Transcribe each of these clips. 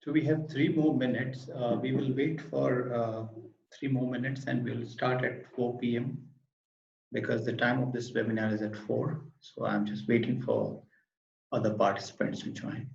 So we have 3 more minutes. We will wait for 3 more minutes and we'll start at 4 p.m. because the time of this webinar is at 4. So I'm just waiting for other participants to join.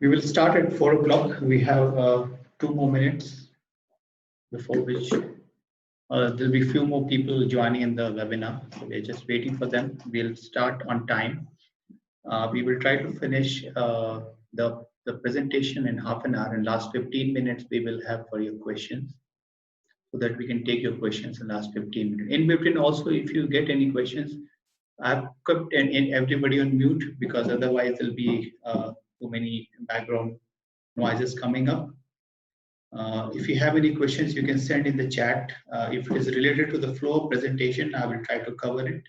We will start at 4 o'clock. We have 2 more minutes before which there'll be few more people joining in the webinar. So we're just waiting for them. We'll start on time. We will try to finish the presentation in half an hour, and last 15 minutes we will have for your questions so that we can take your questions in last 15 minutes. In between also, if you get any questions, I've kept in everybody on mute because otherwise there'll be too many background noises coming up. If you have any questions, you can send in the chat. If it is related to the flow of presentation, I will try to cover it.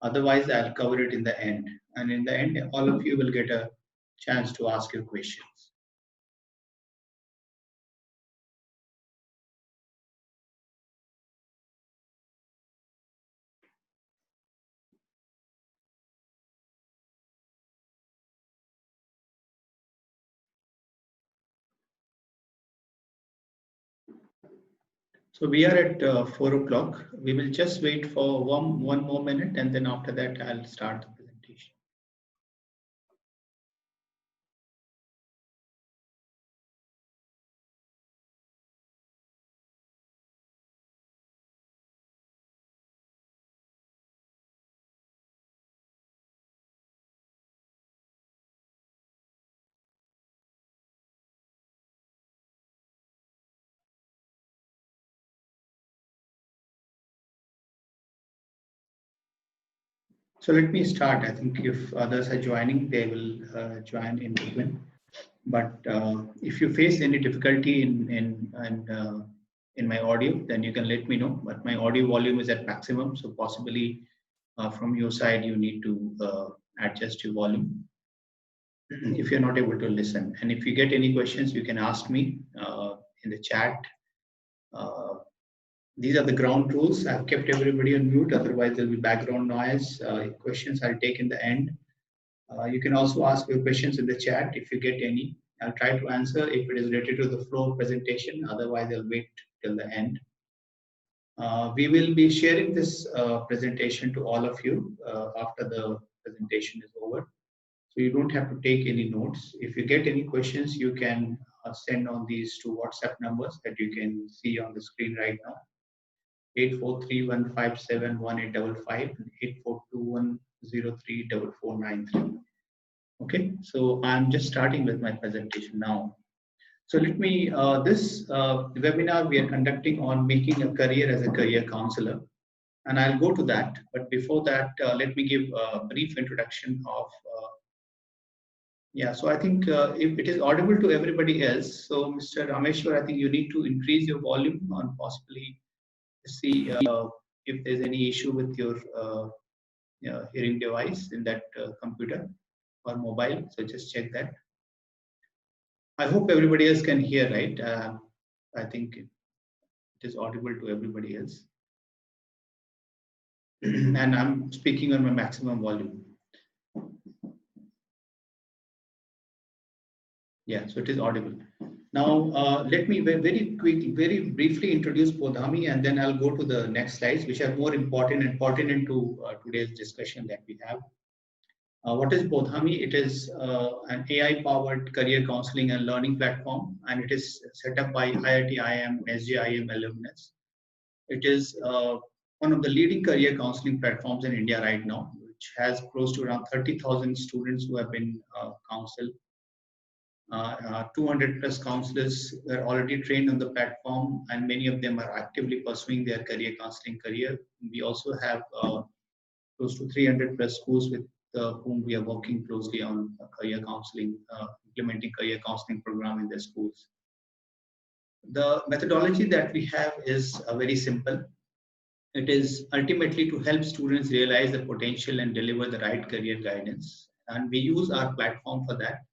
Otherwise, I'll cover it in the end. And in the end, all of you will get a chance to ask your questions. So we are at 4 o'clock. We will just wait for one more minute, and then after that, I'll start the presentation. So let me start. I think if others are joining, they will join in between. But if you face any difficulty in my audio, then you can let me know. But my audio volume is at maximum, so possibly from your side you need to adjust your volume if you're not able to listen. And if you get any questions, you can ask me in the chat. Uh, these are the ground rules. I've kept everybody on mute, otherwise there'll be background noise. Questions I'll take in the end. You can also ask your questions in the chat if you get any. I'll try to answer if it is related to the flow presentation. Otherwise, I'll wait till the end. We will be sharing this presentation to all of you after the presentation is over. So you don't have to take any notes. If you get any questions, you can send on these two WhatsApp numbers that you can see on the screen right now. 8431571855 and 8421034493. Okay, so I'm just starting with my presentation now. So let me, this webinar we are conducting on making a career as a career counselor, and I'll go to that. But before that, let me give a brief introduction of, yeah, so I think if it is audible to everybody else, so Mr. Rameshwar, I think you need to increase your volume and possibly see if there's any issue with your hearing device in that computer or mobile. So just check that. I hope everybody else can hear, right? I think it is audible to everybody else. and I'm speaking on my maximum volume. Yeah, so it is audible. Now, let me very briefly introduce Podhami, and then I'll go to the next slides, which are more important and pertinent to today's discussion that we have. What is Podhami? It is an AI-powered career counseling and learning platform, and it is set up by IIT IIM and SJIM alumnus. It is one of the leading career counseling platforms in India right now, which has close to around 30,000 students who have been counseled. 200 plus counselors are already trained on the platform, and many of them are actively pursuing their career counseling career. We also have close to 300 plus schools with whom we are working closely on career counseling, implementing career counseling program in their schools. The methodology that we have is very simple. It is ultimately to help students realize the potential and deliver the right career guidance. And we use our platform for that.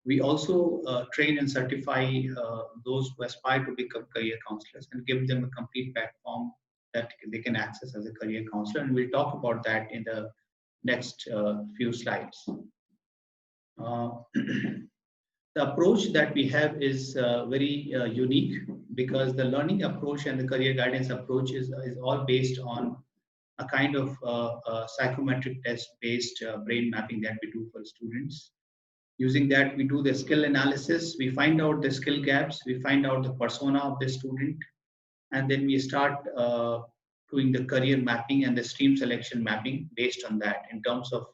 We also train and certify those who aspire to become career counselors and give them a complete platform that they can access as a career counselor. And we'll talk about that in the next few slides. The approach that we have is very unique, because the learning approach and the career guidance approach is all based on a kind of psychometric test based brain mapping that we do for students. Using that, we do the skill analysis, we find out the skill gaps, we find out the persona of the student, and then we start doing the career mapping and the stream selection mapping based on that, in terms of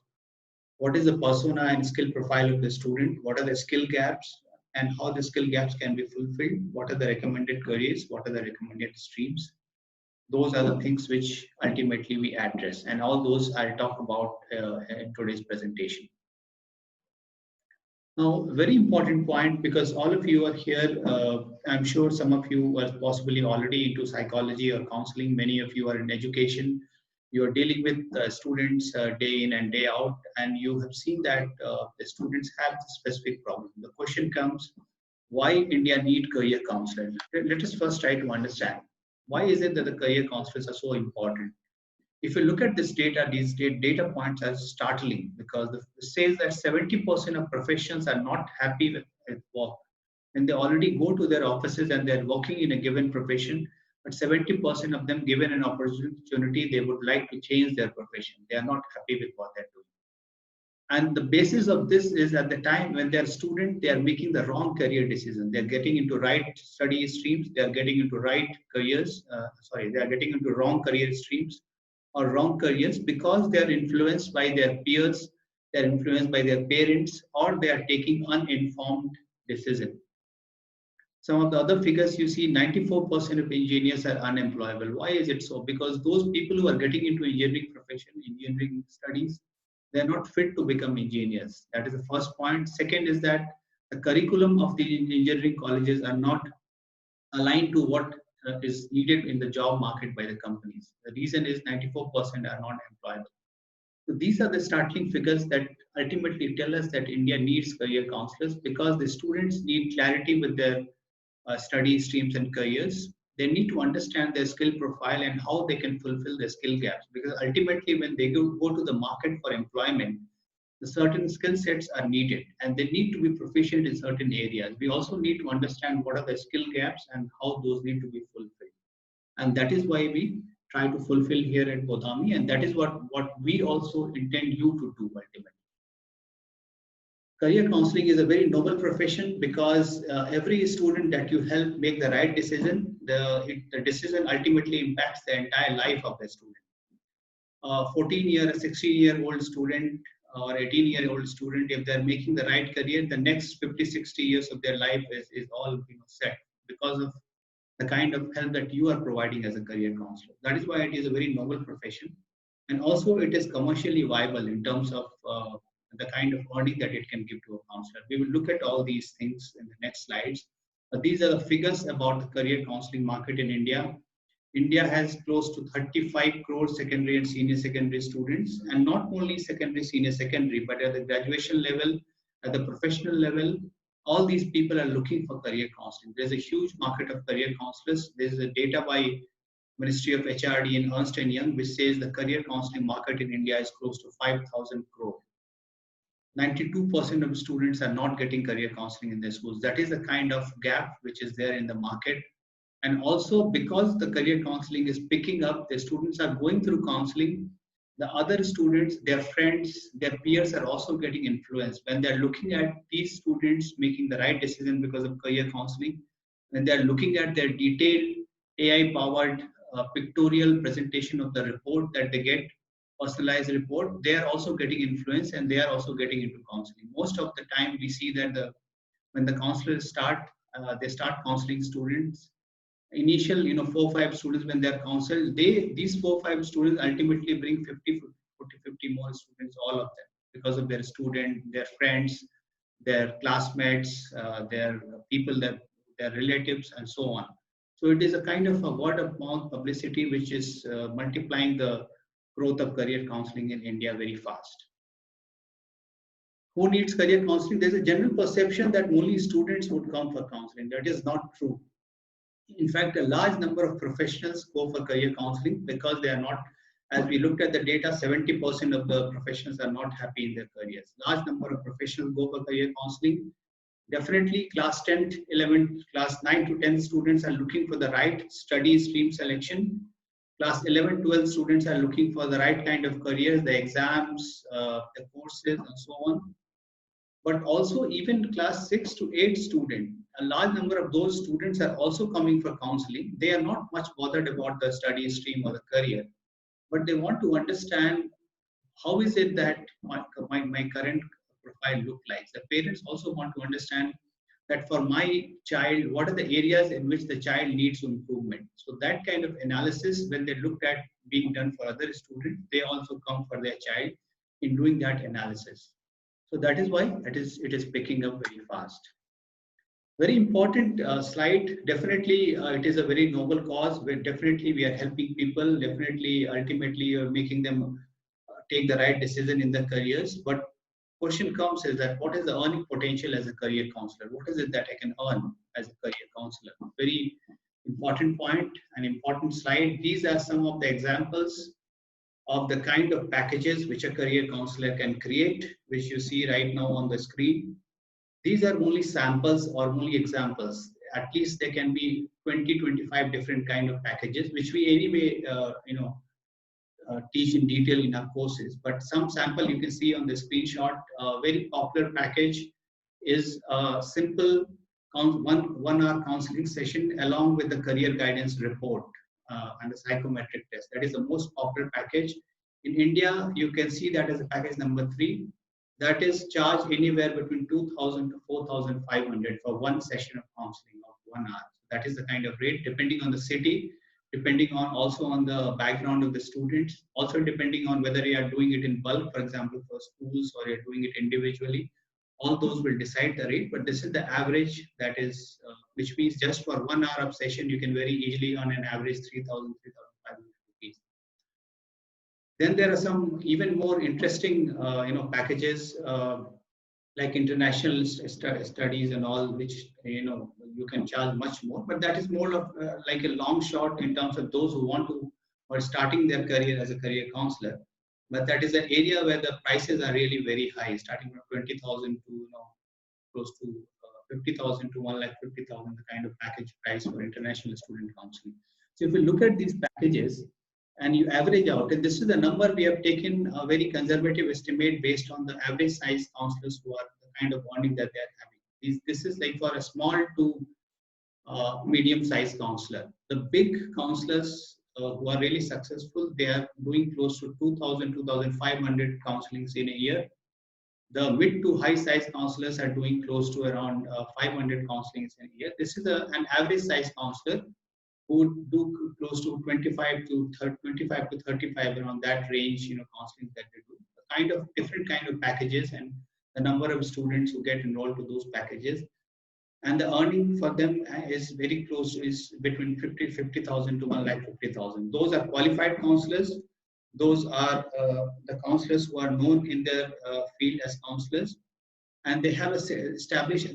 what is the persona and skill profile of the student, what are the skill gaps, and how the skill gaps can be fulfilled, what are the recommended careers, what are the recommended streams. Those are the things which ultimately we address, and all those I'll talk about in today's presentation. Now, very important point, because all of you are here, I'm sure some of you are possibly already into psychology or counseling, many of you are in education, you are dealing with students day in and day out, and you have seen that the students have a specific problem. The question comes, why India need career counselors? Let us first try to understand, why is it that the career counselors are so important? If you look at this data, these data points are startling, because it says that 70% of professions are not happy with work. And they already go to their offices and they're working in a given profession, but 70% of them, given an opportunity, they would like to change their profession. They are not happy with what they're doing. And the basis of this is, at the time when they're student, they are making the wrong career decision. They're getting into right study streams, they're getting into right careers, they are getting into wrong career streams or wrong careers, because they are influenced by their peers, they are influenced by their parents, or they are taking uninformed decision. Some of the other figures you see, 94% of engineers are unemployable. Why is it so? Because those people who are getting into engineering profession, engineering studies, they're not fit to become engineers. That is the first point. Second is that the curriculum of the engineering colleges are not aligned to what is needed in the job market by the companies. The reason is 94% are not employable. So these are the startling figures that ultimately tell us that India needs career counselors, because the students need clarity with their study streams and careers. They need to understand their skill profile and how they can fulfill their skill gaps, because ultimately when they go to the market for employment, the certain skill sets are needed and they need to be proficient in certain areas. We also need to understand what are the skill gaps and how those need to be fulfilled. And that is why we try to fulfill here at Podhami, and that is what we also intend you to do ultimately. Career counseling is a very noble profession, because every student that you help make the right decision, the decision ultimately impacts the entire life of the student. 14-year, 16-year-old student or 18-year-old student, if they're making the right career, the next 50, 60 years of their life is all set, because of the kind of help that you are providing as a career counselor. That is why it is a very noble profession. And also it is commercially viable in terms of the kind of earning that it can give to a counselor. We will look at all these things in the next slides. But these are the figures about the career counseling market in India. India has close to 35 crore secondary and senior secondary students, and not only secondary, senior secondary, but at the graduation level, at the professional level, all these people are looking for career counseling. There's a huge market of career counselors. There's a data by Ministry of HRD and Ernst & Young, which says the career counseling market in India is close to 5,000 crore. 92% of students are not getting career counseling in their schools. That is the kind of gap which is there in the market. And also because the career counseling is picking up, the students are going through counseling, the other students, their friends, their peers are also getting influenced. When they're looking at these students making the right decision because of career counseling, when they're looking at their detailed AI-powered pictorial presentation of the report that they get, personalized report, they are also getting influenced and they are also getting into counseling. Most of the time we see that when the counselors start, they start counseling students. Initial 4-5 students, when they are counseled, these 4-5 students ultimately bring 50 more students, all of them, because of their student, their friends, their classmates, their people, their relatives, and so on. So it is a kind of a word of mouth publicity which is multiplying the growth of career counseling in India very fast. Who needs career counseling? There's a general perception that only students would come for counseling. That is not true. In fact, a large number of professionals go for career counseling because they are not, as we looked at the data, 70% of the professionals are not happy in their careers. Large number of professionals go for career counseling. Definitely class 10, 11, class 9 to 10 students are looking for the right study stream selection. Class 11, 12 students are looking for the right kind of careers, the exams, the courses, and so on. But also even class 6 to 8 student, a large number of those students are also coming for counseling. They are not much bothered about the study stream or the career, but they want to understand how is it that my current profile look like. The parents also want to understand that for my child, what are the areas in which the child needs improvement. So that kind of analysis, when they looked at being done for other students, they also come for their child in doing that analysis. So that is why it is picking up very fast. Very important slide. Definitely, it is a very noble cause. Where definitely we are helping people. Definitely, ultimately, you're making them take the right decision in their careers. But question comes is that what is the earning potential as a career counselor? What is it that I can earn as a career counselor? Very important point, an important slide. These are some of the examples of the kind of packages which a career counselor can create, which you see right now on the screen. These are only samples or only examples. At least there can be 20, 25 different kind of packages, which we anyway, teach in detail in our courses. But some sample you can see on the screenshot. A very popular package is a simple 1 hour counseling session along with the career guidance report and the psychometric test. That is the most popular package. In India, you can see that as a package number 3. That is charged anywhere between 2,000 to 4,500 for one session of counseling of 1 hour. That is the kind of rate, depending on the city, depending on also on the background of the students, also depending on whether you are doing it in bulk, for example, for schools, or you're doing it individually. All those will decide the rate, but this is the average, that is, which means just for 1 hour of session, you can very easily earn an average 3,000, 3,500 rupees. Then there are some even more interesting, packages like international studies and all, which you can charge much more. But that is more of like a long shot in terms of those who want to or starting their career as a career counselor. But that is an area where the prices are really very high, starting from 20,000 to close to 50,000 to 1,50,000, the kind of package price for international student counseling. So if you look at these packages and you average out, and this is the number we have taken a very conservative estimate based on the average size counselors who are the kind of bonding that they are having. This is like for a small to medium sized counselor. The big counselors who are really successful, they are doing close to 2,000, 2,500 counselings in a year. The mid to high size counselors are doing close to around 500 counselings in a year. This is an average size counselor who do close to 25 to 35, around that range, counseling that they do. A kind of different kind of packages and the number of students who get enrolled to those packages. And the earning for them is very close, is between 50,000 to 1,50,000. Those are qualified counselors. Those are the counselors who are known in their field as counselors, and they have established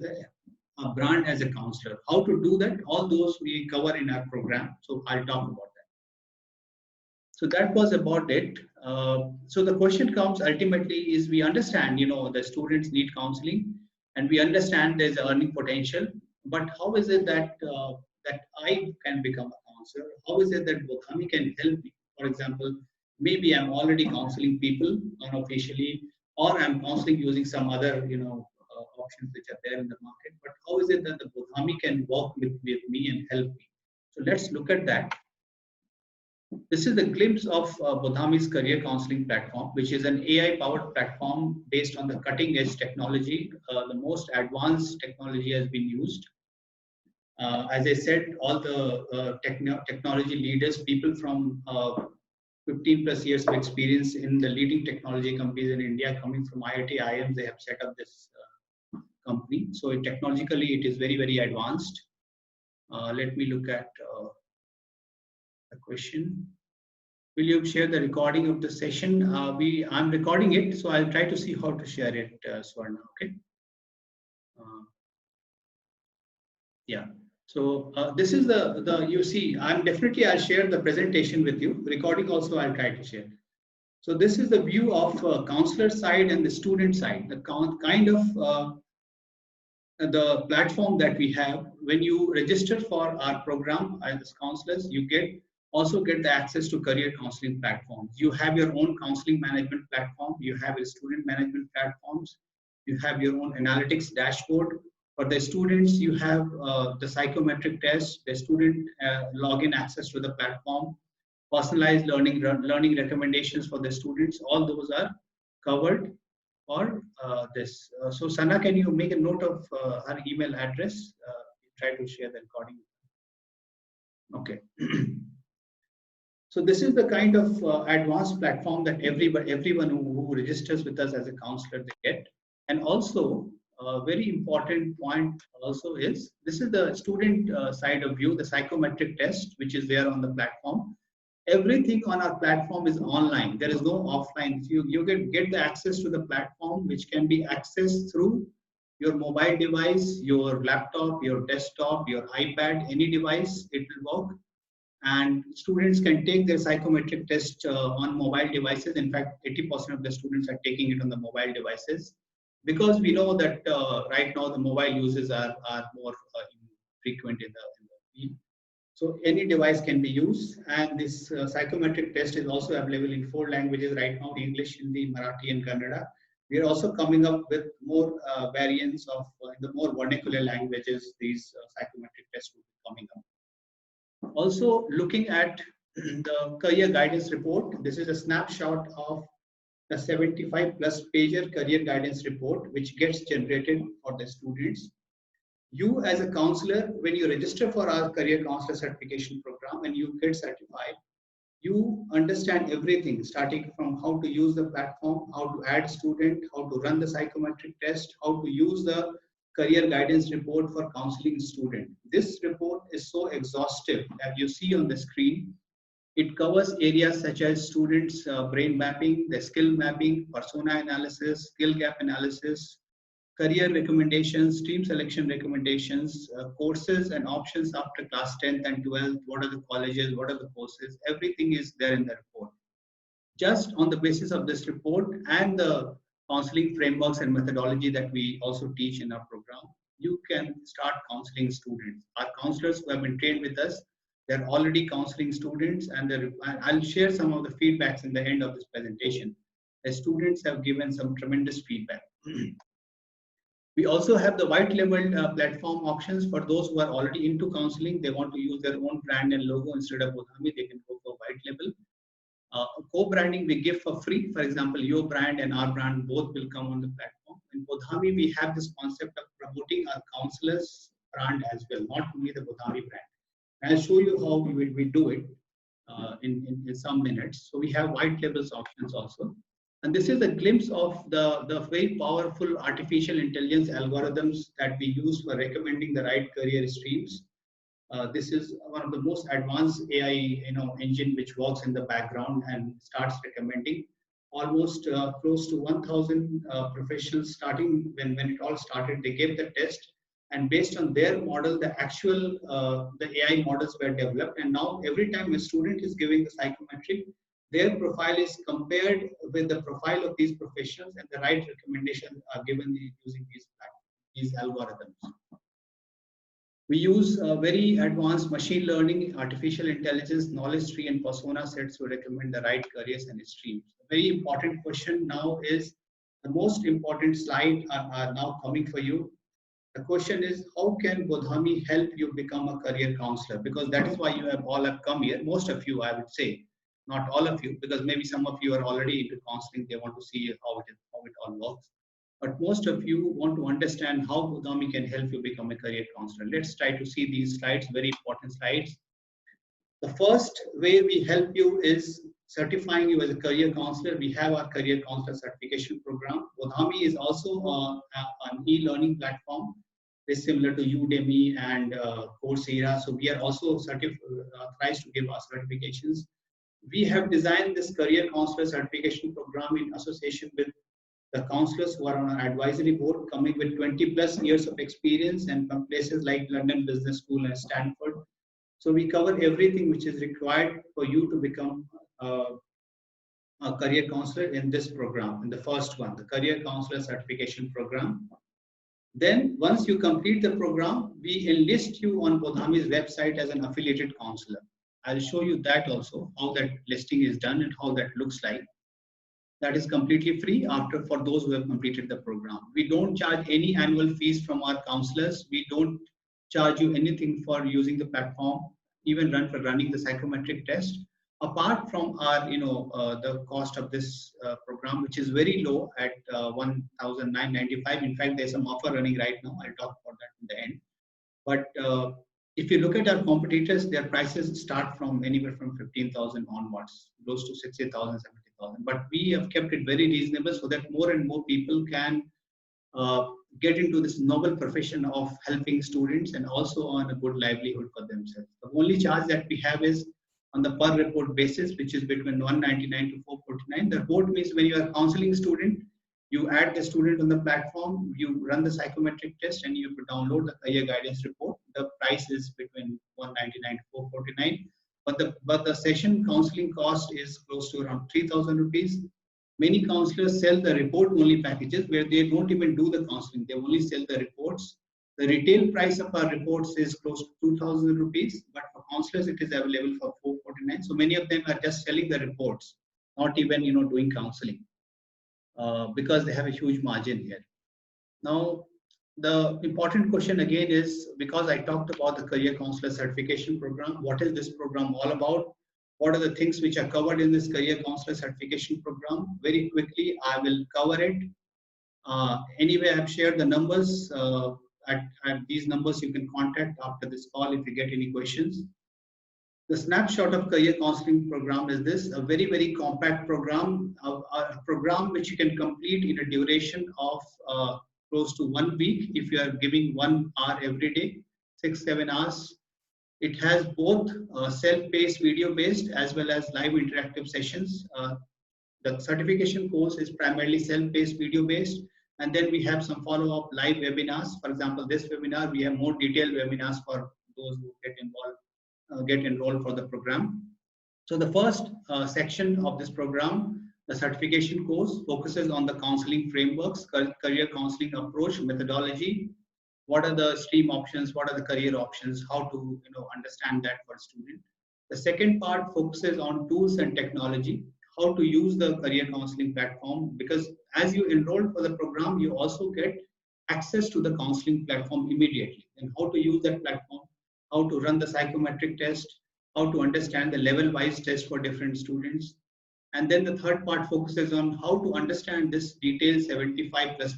a brand as a counselor. How to do that? All those we cover in our program. So I'll talk about that. So that was about it. So the question comes ultimately is we understand, the students need counseling, and we understand there's a earning potential. But how is it that I can become a counselor? How is it that Bothami can help me? For example, maybe I'm already counseling people unofficially, or I'm counseling using some other, options which are there in the market. But how is it that the Bothami can work with me and help me? So let's look at that. This is a glimpse of Bothami's career counseling platform, which is an AI-powered platform based on the cutting-edge technology. The most advanced technology has been used. As I said, all the technology leaders, people from 15 plus years of experience in the leading technology companies in India, coming from IIT, IIMs, they have set up this company. So technologically, it is very, very advanced. Let me look at the question. Will you share the recording of the session? I'm recording it, so I'll try to see how to share it, Swarna. Okay. Yeah. So this is the you see. I'll share the presentation with you. Recording also I'll try to share. So this is the view of counselor side and the student side. The kind of the platform that we have. When you register for our program as counselors, you also get the access to career counseling platforms. You have your own counseling management platform. You have your student management platforms. You have your own analytics dashboard. For the students, you have the psychometric test, the student login access to the platform, personalized learning recommendations for the students. All those are covered for this. So Sana, can you make a note of her email address? Try to share the recording. Okay. So this is the kind of advanced platform that everyone who registers with us as a counselor they get. And also, a very important point also is, this is the student side of view, the psychometric test, which is there on the platform. Everything on our platform is online. There is no offline. You get the access to the platform, which can be accessed through your mobile device, your laptop, your desktop, your iPad, any device, it will work. And students can take their psychometric test on mobile devices. In fact, 80% of the students are taking it on the mobile devices, because we know that right now the mobile uses are more frequent in the field. So any device can be used, and this psychometric test is also available in 4 languages right now: English, Hindi, Marathi, and Kannada. We are also coming up with more variants of the more vernacular languages. These psychometric tests will be coming up. Also, looking at the career guidance report, this is a snapshot of the 75 plus pager career guidance report, which gets generated for the students. You as a counselor, when you register for our career counselor certification program and you get certified, you understand everything, starting from how to use the platform, how to add student, how to run the psychometric test, how to use the career guidance report for counseling student. This report is so exhaustive that you see on the screen. It covers areas such as students' brain mapping, the skill mapping, persona analysis, skill gap analysis, career recommendations, team selection recommendations, courses and options after class 10th and 12th, what are the colleges, what are the courses, everything is there in the report. Just on the basis of this report and the counseling frameworks and methodology that we also teach in our program, you can start counseling students. Our counselors who have been trained with us, they're already counseling students, and I'll share some of the feedbacks in the end of this presentation. The students have given some tremendous feedback. We also have the white labeled platform options for those who are already into counseling. They want to use their own brand and logo instead of Bothami, they can go for white label. Co-branding we give for free. For example, your brand and our brand both will come on the platform. In Bothami, we have this concept of promoting our counselors' brand as well, not only the Bothami brand. And I'll show you how we do it in some minutes. So we have white labels options also. And this is a glimpse of the very powerful artificial intelligence algorithms that we use for recommending the right career streams. This is one of the most advanced AI engine which works in the background and starts recommending. Almost close to 1,000 professionals starting when it all started, they gave the test, and based on their model, the actual the AI models were developed. And now every time a student is giving the psychometric, their profile is compared with the profile of these professionals, and the right recommendations are given using these algorithms. We use very advanced machine learning, artificial intelligence, knowledge tree, and persona sets to recommend the right careers and streams. A very important question now is the most important slide are now coming for you. The question is, how can Bodhami help you become a career counselor? Because that is why you have all have come here. Most of you, I would say, not all of you, because maybe some of you are already into counseling. They want to see how it all works. But most of you want to understand how Bodhami can help you become a career counselor. Let's try to see these slides, very important slides. The first way we help you is certifying you as a career counselor. We have our career counselor certification program. Bodhami is also an e-learning platform, very similar to Udemy and Coursera. So we are also authorized to give our certifications. We have designed this career counselor certification program in association with the counselors who are on our advisory board, coming with 20+ years of experience, and from places like London Business School and Stanford. So we cover everything which is required for you to become a career counselor in this program, in the first one, the career counselor certification program. Then once you complete the program, we enlist you on Bodhami's website as an affiliated counselor. I'll show you that also, how that listing is done and how that looks like. That is completely free for those who have completed the program. We don't charge any annual fees from our counselors. We don't charge you anything for using the platform, even for running the psychometric test. Apart from our, the cost of this program, which is very low at 1,995. In fact, there's some offer running right now. I'll talk about that in the end. But if you look at our competitors, their prices start from anywhere from 15,000 onwards, close to 60,000, 70,000. But we have kept it very reasonable so that more and more people can get into this noble profession of helping students and also on a good livelihood for themselves. The only charge that we have is on the per report basis, which is between 199 to 449. The report means when you are a counseling student, you add the student on the platform, you run the psychometric test, and you download the career guidance report. The price is between 199 to 449. But the session counseling cost is close to around 3,000 rupees. Many counselors sell the report only packages where they don't even do the counseling. They only sell the reports. The retail price of our reports is close to 2,000 rupees, but for counselors it is available for 449. So many of them are just selling the reports, not even doing counseling, because they have a huge margin here. Now, the important question again is, because I talked about the career counselor certification program, what is this program all about? What are the things which are covered in this career counselor certification program? Very quickly, I will cover it. Anyway, I've shared the numbers. At these numbers, you can contact after this call if you get any questions. The snapshot of career counseling program is this: a very, very compact program, a program which you can complete in a duration of close to 1 week if you are giving 1 hour every day, 6-7 hours. It has both self-paced video-based as well as live interactive sessions. The certification course is primarily self-paced video-based, and then we have some follow-up live webinars. For example, this webinar, we have more detailed webinars for those who get enrolled for the program. So the first section of this program, the certification course, focuses on the counseling frameworks, career counseling approach, methodology. What are the stream options? What are the career options? How to understand that for a student. The second part focuses on tools and technology, how to use the career counseling platform, because as you enroll for the program, you also get access to the counseling platform immediately, and how to use that platform, how to run the psychometric test, how to understand the level-wise test for different students. And then the third part focuses on how to understand this detailed 75+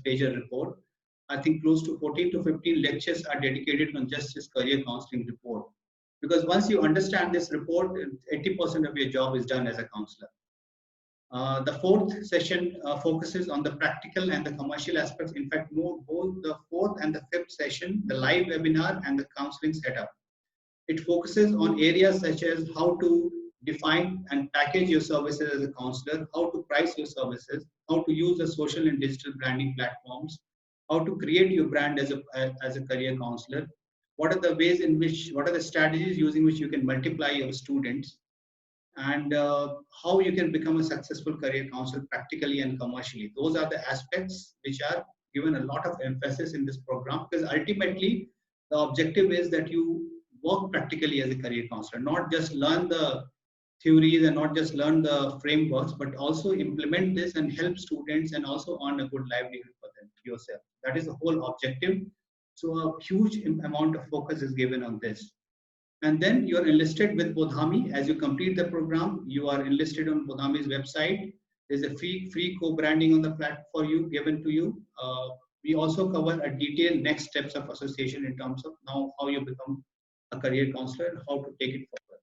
pager report. I think close to 14 to 15 lectures are dedicated on just this career counseling report. Because once you understand this report, 80% of your job is done as a counselor. The fourth session focuses on the practical and the commercial aspects. In fact, both the fourth and the fifth session, the live webinar and the counseling setup, it focuses on areas such as how to define and package your services as a counselor, how to price your services, how to use the social and digital branding platforms, how to create your brand as a career counselor, what are the ways in which, what are the strategies using which you can multiply your students, and how you can become a successful career counselor practically and commercially. Those are the aspects which are given a lot of emphasis in this program, because ultimately the objective is that you work practically as a career counselor, not just learn the theories and not just learn the frameworks, but also implement this and help students and also earn a good livelihood for them yourself. That is the whole objective. So a huge amount of focus is given on this. And then you're enlisted with Bodhami. As you complete the program, you are enlisted on Bodhami's website. There's a free co-branding on the platform for you, given to you. We also cover a detailed next steps of association in terms of now how you become a career counselor and how to take it forward.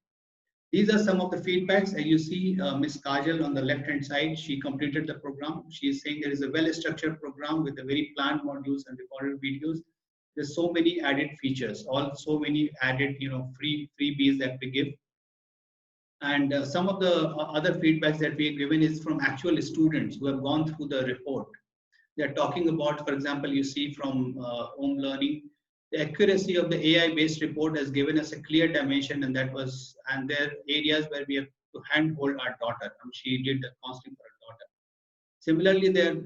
These are some of the feedbacks. As you see, Ms. Kajal on the left-hand side, she completed the program. She is saying there is a well-structured program with a very planned modules and recorded videos. There's so many added features, all so many added, freebies that we give. And some of the other feedbacks that we have given is from actual students who have gone through the report. They're talking about, for example, you see from home learning, the accuracy of the AI-based report has given us a clear dimension, and there are areas where we have to handhold our daughter. She did the counseling for her daughter. Similarly, there,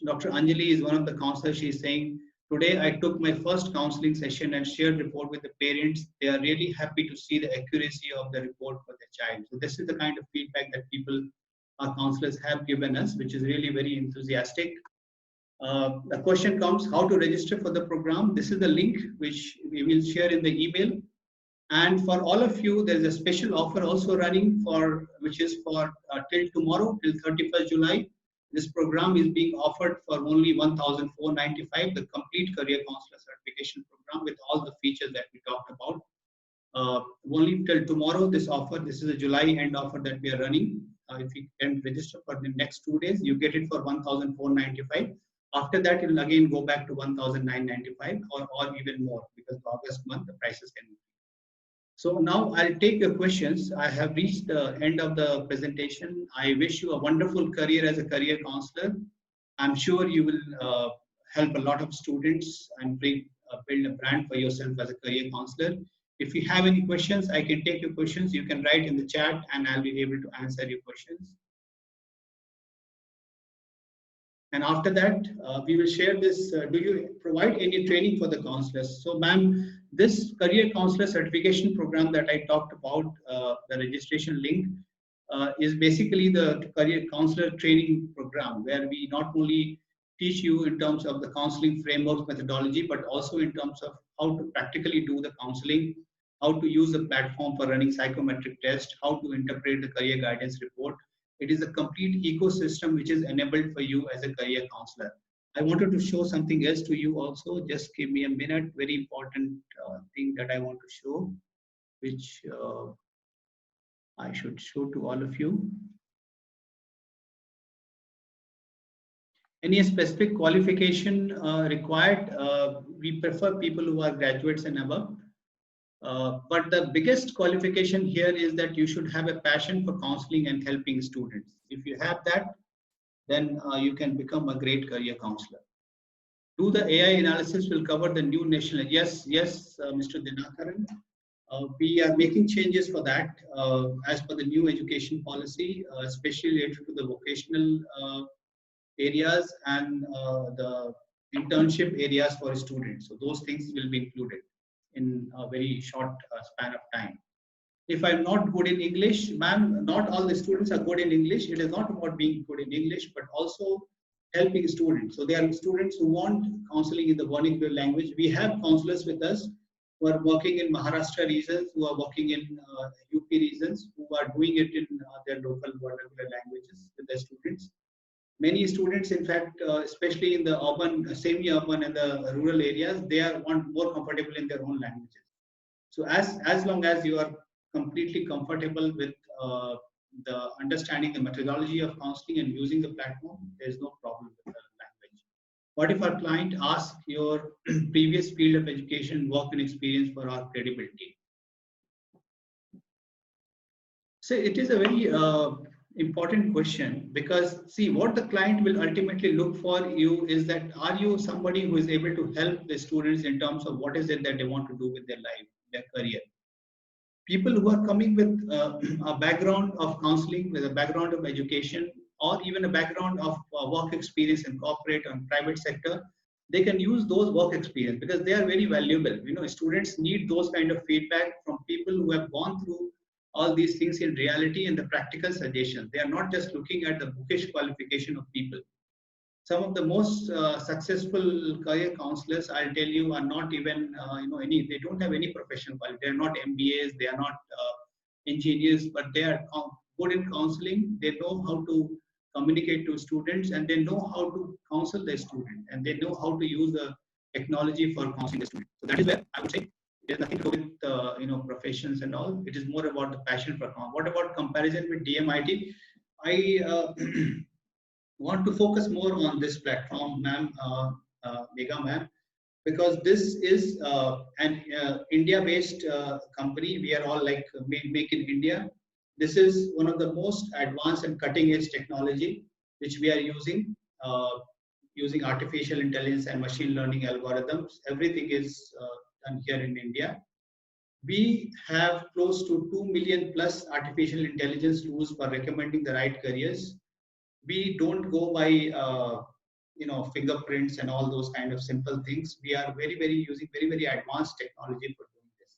Dr. Anjali is one of the counselors. She's saying, today I took my first counseling session and shared report with the parents. They are really happy to see the accuracy of the report for their child. So this is the kind of feedback that our counselors have given us, which is really very enthusiastic. The question comes, how to register for the program. This is the link which we will share in the email. And for all of you, there is a special offer also running which is for till tomorrow, till 31st July. This program is being offered for only 1,495, the complete career counselor certification program with all the features that we talked about. Only till tomorrow, this is a July end offer that we are running. If you can register for the next 2 days, you get it for 1,495. After that, it will again go back to 1,995 or even more, because August month, the prices can increase. So now I'll take your questions. I have reached the end of the presentation. I wish you a wonderful career as a career counselor. I'm sure you will help a lot of students and build a brand for yourself as a career counselor. If you have any questions, I can take your questions. You can write in the chat and I'll be able to answer your questions. And after that, we will share this. Do you provide any training for the counselors? So, ma'am, this career counselor certification program that I talked about, the registration link, is basically the career counselor training program, where we not only teach you in terms of the counseling framework methodology, but also in terms of how to practically do the counseling, how to use the platform for running psychometric tests, how to interpret the career guidance report. It is a complete ecosystem which is enabled for you as a career counselor. I wanted to show something else to you also. Just give me a minute. Very important thing that I want to show, which I should show to all of you. Any specific qualification required? We prefer people who are graduates and above. But the biggest qualification here is that you should have a passion for counseling and helping students. If you have that, then you can become a great career counselor. Do the AI analysis will cover the new national? Yes, Mr. Dinakaran. We are making changes for that as per the new education policy, especially related to the vocational areas and the internship areas for students. So those things will be included in a very short span of time. If I'm not good in English, ma'am, not all the students are good in English. It is not about being good in English, but also helping students. So there are students who want counseling in the vernacular language. We have counselors with us who are working in Maharashtra regions, who are working in UP regions, who are doing it in their local vernacular languages with their students. Many students, in fact, especially in the urban, semi-urban and the rural areas, they are more comfortable in their own languages. So as long as you are completely comfortable with the understanding the methodology of counseling and using the platform, there is no problem with the language. What if our client asks your previous field of education, work and experience for our credibility? So it is a very important question, because see, what the client will ultimately look for you is that, are you somebody who is able to help the students in terms of what is it that they want to do with their life, their career? people who are coming with a background of counseling, with a background of education, or even a background of work experience in corporate and private sector, they can use those work experience because they are very valuable. You know, students need those kind of feedback from people who have gone through all these things in reality and the practical suggestions. They are not just looking at the bookish qualification of people. Some of the most successful career counselors, I'll tell you, are not even they don't have any professional quality. They are not MBAs, they are not engineers, but they are good in counseling. They know how to communicate to students, and they know how to counsel the student, and they know how to use the technology for counseling the student. So that is where I would say it has nothing to do with professions and all. It is more about the passion for what about comparison with DMIT? I want to focus more on this platform, ma'am, Megha ma'am, because this is an India-based company. We are all like make in India. This is one of the most advanced and cutting-edge technology which we are using artificial intelligence and machine learning algorithms. Everything is done here in India. We have close to 2 million plus artificial intelligence tools for recommending the right careers. We don't go by fingerprints and all those kind of simple things. We are very using very advanced technology for doing this.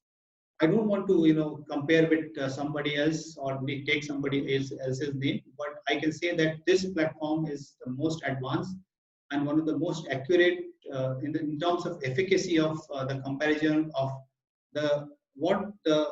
I don't want to compare with somebody else or take somebody else's name, but I can say that this platform is the most advanced and one of the most accurate in terms of efficacy of the comparison of the what the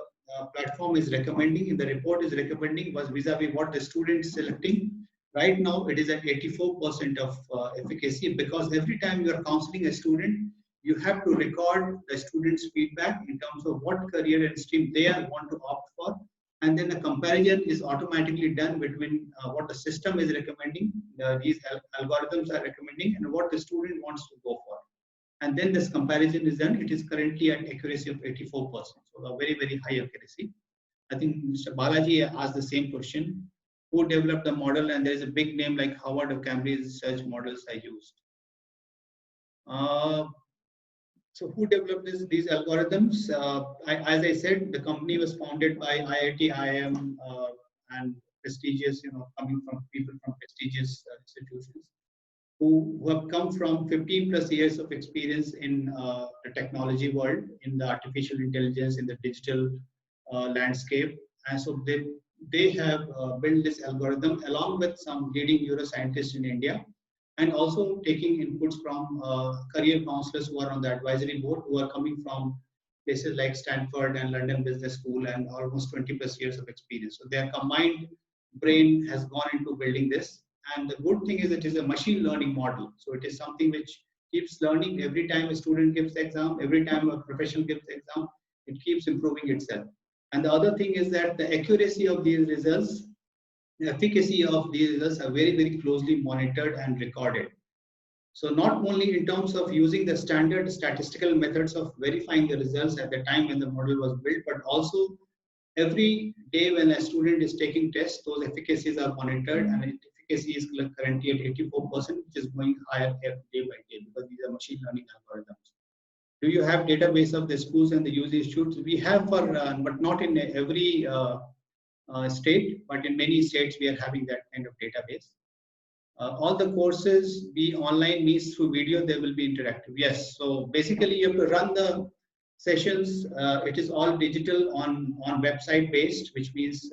platform is recommending in the report is recommending was vis-a-vis what the student is selecting. Right now, it is at 84% of efficacy, because every time you are counseling a student, you have to record the student's feedback in terms of what career and stream they want to opt for. And then a comparison is automatically done between what the system is recommending, these algorithms are recommending, and what the student wants to go for. And then this comparison is done. It is currently at accuracy of 84%. So a very high accuracy. I think Mr. Balaji asked the same question. Who developed the model? And there is a big name like Howard or Cambridge Research models I used. So who developed these algorithms? As I said, the company was founded by IIT, IIM, and prestigious, coming from people from prestigious institutions who have come from 15 plus years of experience in the technology world, in the artificial intelligence, in the digital landscape. And so they have built this algorithm along with some leading neuroscientists in India, and also taking inputs from career counselors who are on the advisory board, who are coming from places like Stanford and London Business School, and almost 20 plus years of experience. So their combined brain has gone into building this. And the good thing is it is a machine learning model. So it is something which keeps learning every time a student gives the exam, every time a professional gives the exam, it keeps improving itself. And the other thing is that the accuracy of these results, the efficacy of these results are very closely monitored and recorded. So not only in terms of using the standard statistical methods of verifying the results at the time when the model was built, but also every day when a student is taking tests, those efficacies are monitored, and efficacy is currently at 84%, which is going higher day by day because these are machine learning algorithms. Do you have database of the schools and the UG institutes? We have, but not in every state, but in many states we are having that kind of database. All the courses be online, means through video, they will be interactive. Yes, so basically you have to run the sessions. It is all digital on website based, which means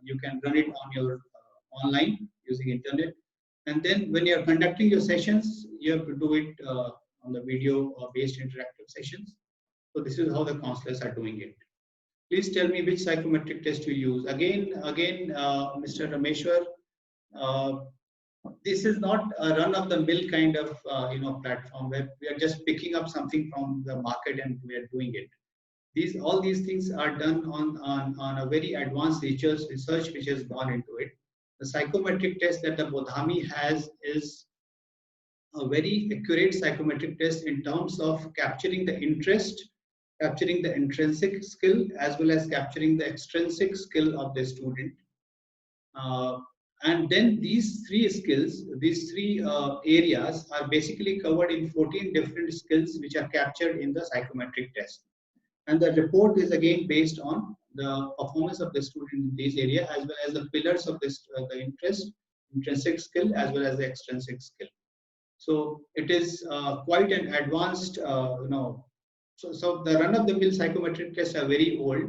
you can run it on your online using internet. And then when you are conducting your sessions, you have to do it on the video based interactive sessions. So this is how the counselors are doing it. Please tell me which psychometric test you use. Again, Mr. Rameshwar, this is not a run-of-the-mill kind of platform where we are just picking up something from the market and we are doing it. All these things are done on a very advanced research which has gone into it. The psychometric test that the Bodhami has is a very accurate psychometric test in terms of capturing the interest, capturing the intrinsic skill, as well as capturing the extrinsic skill of the student. And then these three skills, these three areas are basically covered in 14 different skills which are captured in the psychometric test. And the report is again based on the performance of the student in this area, as well as the pillars of this, the intrinsic skill, as well as the extrinsic skill. So it is quite an advanced, so the run-of-the-mill psychometric tests are very old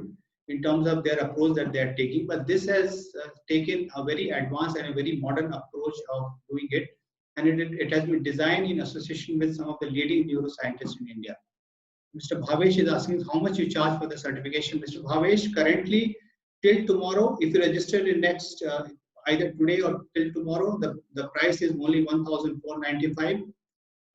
in terms of their approach that they are taking, but this has taken a very advanced and a very modern approach of doing it, and it has been designed in association with some of the leading neuroscientists in India. Mr. Bhavesh is asking how much you charge for the certification. Mr. Bhavesh, currently till tomorrow, if you register in next either today or till tomorrow, the price is only 1,495.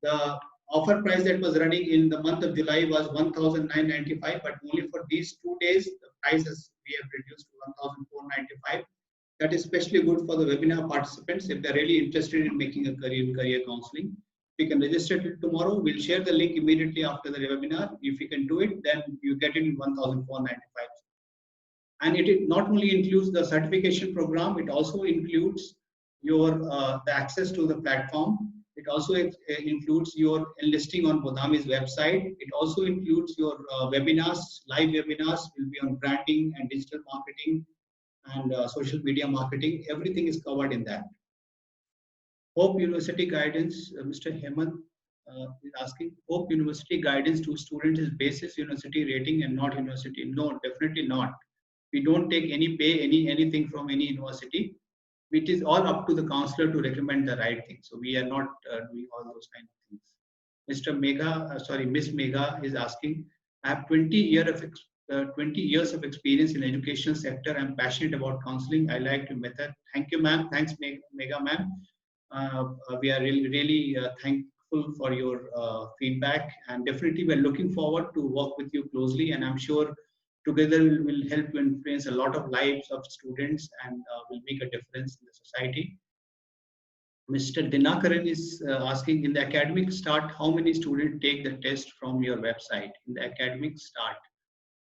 The offer price that was running in the month of July was 1,995, but only for these 2 days, the prices we have reduced to 1,495. That is especially good for the webinar participants if they're really interested in making a career in career counseling. If you can register till tomorrow, we'll share the link immediately after the webinar. If you can do it, then you get it in 1,495. And it not only includes the certification program, it also includes your the access to the platform. It also includes your enlisting on Bodhami's website. It also includes your webinars, live webinars will be on branding and digital marketing and social media marketing. Everything is covered in that. Hope University guidance, Mr. Hemant is asking, Hope University guidance to students is basis university rating and not university. No, definitely not. We don't take any pay, anything from any university. It is all up to the counselor to recommend the right thing. So we are not doing all those kind of things. Mr. Megha, Miss Megha is asking, I have 20 years of experience in education sector. I'm passionate about counseling. I like your method. Thank you, ma'am. Thanks, Megha, ma'am. We are really thankful for your feedback, and definitely we're looking forward to work with you closely, and I'm sure together will help to influence a lot of lives of students and will make a difference in the society. Mr. Dinakaran is asking, in the academic start, how many students take the test from your website? In the academic start.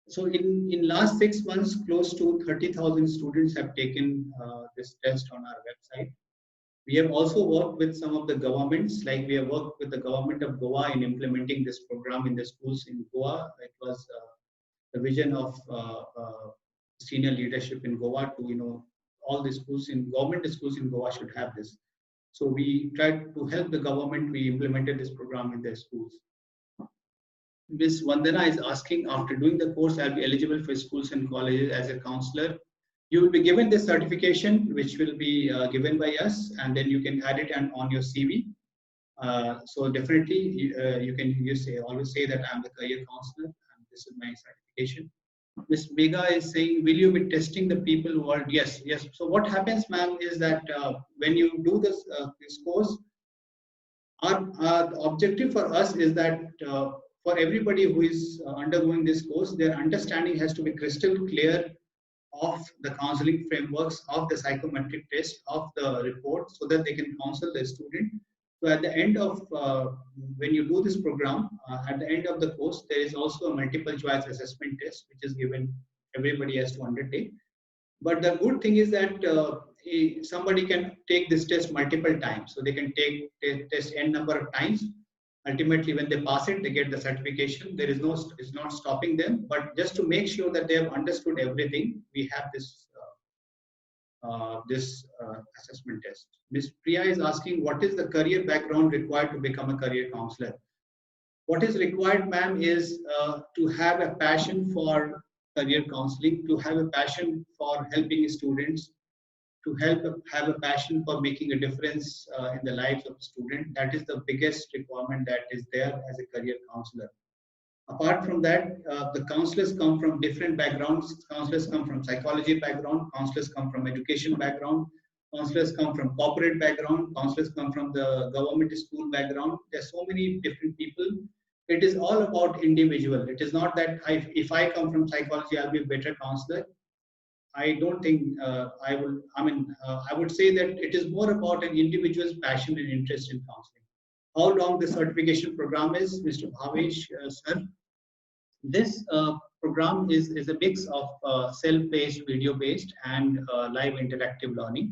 So in last 6 months, close to 30,000 students have taken this test on our website. We have also worked with some of the governments, like we have worked with the government of Goa in implementing this program in the schools in Goa. It was the vision of senior leadership in Goa to, all the schools in government schools in Goa should have this. So we tried to help the government. We implemented this program in their schools. Ms. Vandana is asking, after doing the course, I'll be eligible for schools and colleges as a counselor. You will be given this certification, which will be given by us, and then you can add it on your CV. So definitely, you can always say that I'm the career counselor, and this is my certification. Ms. Megha is saying, will you be testing the people who are, yes. So what happens, ma'am, is that when you do this course, our objective for us is that for everybody who is undergoing this course, their understanding has to be crystal clear of the counseling frameworks, of the psychometric test, of the report, so that they can counsel the student. So at the end of, when you do this program, at the end of the course, there is also a multiple choice assessment test, which is given, everybody has to undertake. But the good thing is that somebody can take this test multiple times. So they can take test n number of times. Ultimately, when they pass it, they get the certification. There is it's not stopping them. But just to make sure that they have understood everything, we have this assessment test. Ms. Priya is asking, what is the career background required to become a career counselor? What is required, ma'am, is to have a passion for career counseling, to have a passion for helping students, to have a passion for making a difference in the lives of students. That is the biggest requirement that is there as a career counselor. Apart from that, the counselors come from different backgrounds. Counselors come from psychology background, counselors come from education background, counselors come from corporate background, counselors come from the government school background. There are so many different people. It is all about individual. It is not that if I come from psychology, I'll be a better counselor. I don't think I would say that it is more about an individual's passion and interest in counseling. How long the certification program is, Mr. Bhavesh, sir? This program is a mix of self-paced, video-based, and live interactive learning.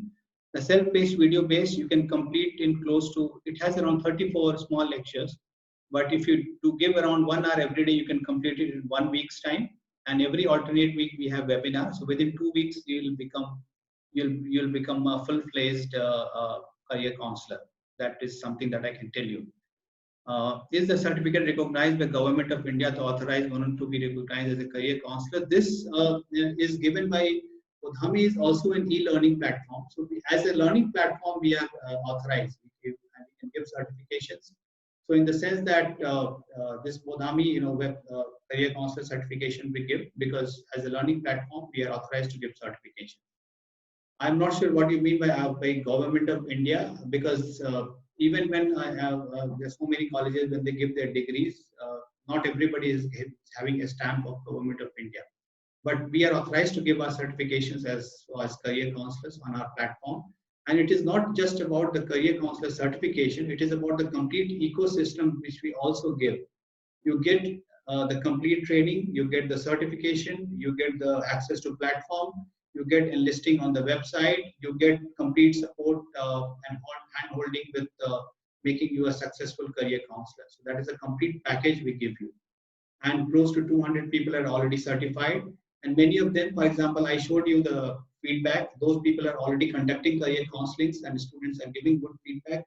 The self-paced, video-based, you can complete in close to, it has around 34 small lectures. But if you give around 1 hour every day, you can complete it in 1 week's time. and every alternate week we have webinars. So within 2 weeks you'll become a full-fledged career counselor. That is something that I can tell you. Is the certificate recognized by Government of India to authorize one to be recognized as a career counselor? This is given by Udhami, is also an e-learning platform. So as a learning platform, we are authorized. We can give certifications. So in the sense that this Bodhami, web career counselor certification we give, because as a learning platform, we are authorized to give certification. I'm not sure what you mean by Government of India, because even when I have, there's so many colleges when they give their degrees, not everybody is having a stamp of Government of India. But we are authorized to give our certifications as career counselors on our platform. And it is not just about the career counselor certification, it is about the complete ecosystem which we also give. You get the complete training, you get the certification, you get the access to platform, you get enlisting on the website, you get complete support and hand holding with making you a successful career counselor. So that is a complete package we give you. And close to 200 people are already certified. And many of them, for example, I showed you the feedback. Those people are already conducting career counselings and students are giving good feedback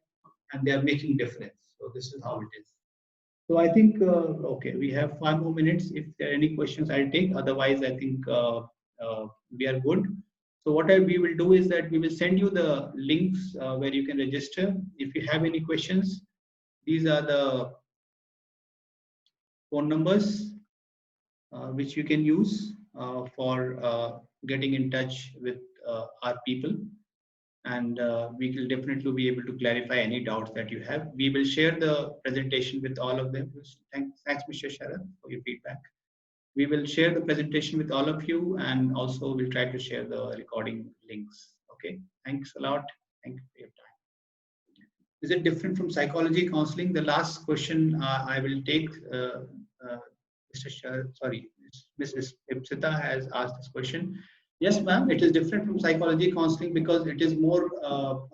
and they are making difference. So this is how it is. So I think, okay, we have 5 more minutes. If there are any questions, I'll take. Otherwise, I think we are good. So what we will do is that we will send you the links where you can register. If you have any questions, these are the phone numbers which you can use for getting in touch with our people. And we will definitely be able to clarify any doubts that you have. We will share the presentation with all of them. Thanks, Mr. Sharad, for your feedback. We will share the presentation with all of you, and also we'll try to share the recording links. Okay, thanks a lot. Thank you for your time. Is it different from psychology counseling? The last question I will take. Mr. Sharad, sorry, Mrs. Ipsita has asked this question. Yes, ma'am, it is different from psychology counseling because it is more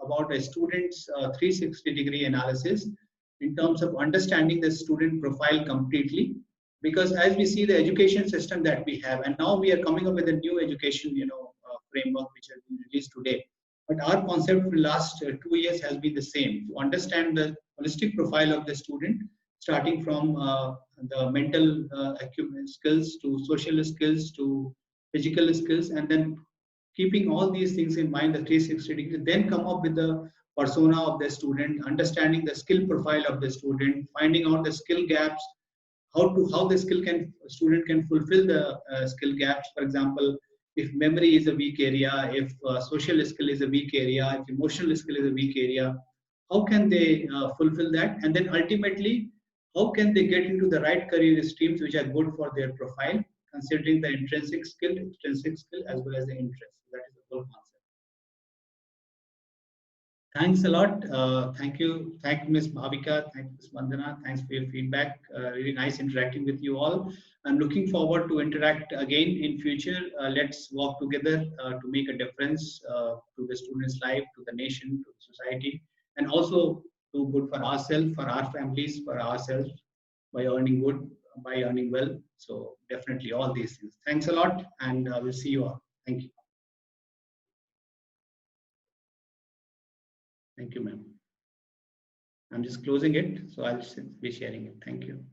about a student's 360-degree analysis in terms of understanding the student profile completely. Because as we see the education system that we have, and now we are coming up with a new education, framework which has been released today. But our concept for the last 2 years has been the same, to understand the holistic profile of the student, starting from the mental skills to social skills to physical skills, and then keeping all these things in mind, the 360 degree, then come up with the persona of the student, understanding the skill profile of the student, finding out the skill gaps, how the student can fulfill the skill gaps. For example, if memory is a weak area, if social skill is a weak area, if emotional skill is a weak area, how can they fulfill that? And then ultimately, how can they get into the right career streams which are good for their profile, considering the intrinsic skill, as well as the interest. That is the whole concept. Thanks a lot. Thank you, Ms. Bhavika. Thank you, Ms. Vandana. Thanks for your feedback. Really nice interacting with you all. I'm looking forward to interact again in future. Let's work together to make a difference to the students' life, to the nation, to the society, and also do good for ourselves, for our families, for ourselves, by earning good, by earning well. So definitely all these things. Thanks a lot, and we'll see you all. Thank you. Thank you, ma'am. I'm just closing it, so I'll be sharing it. Thank you.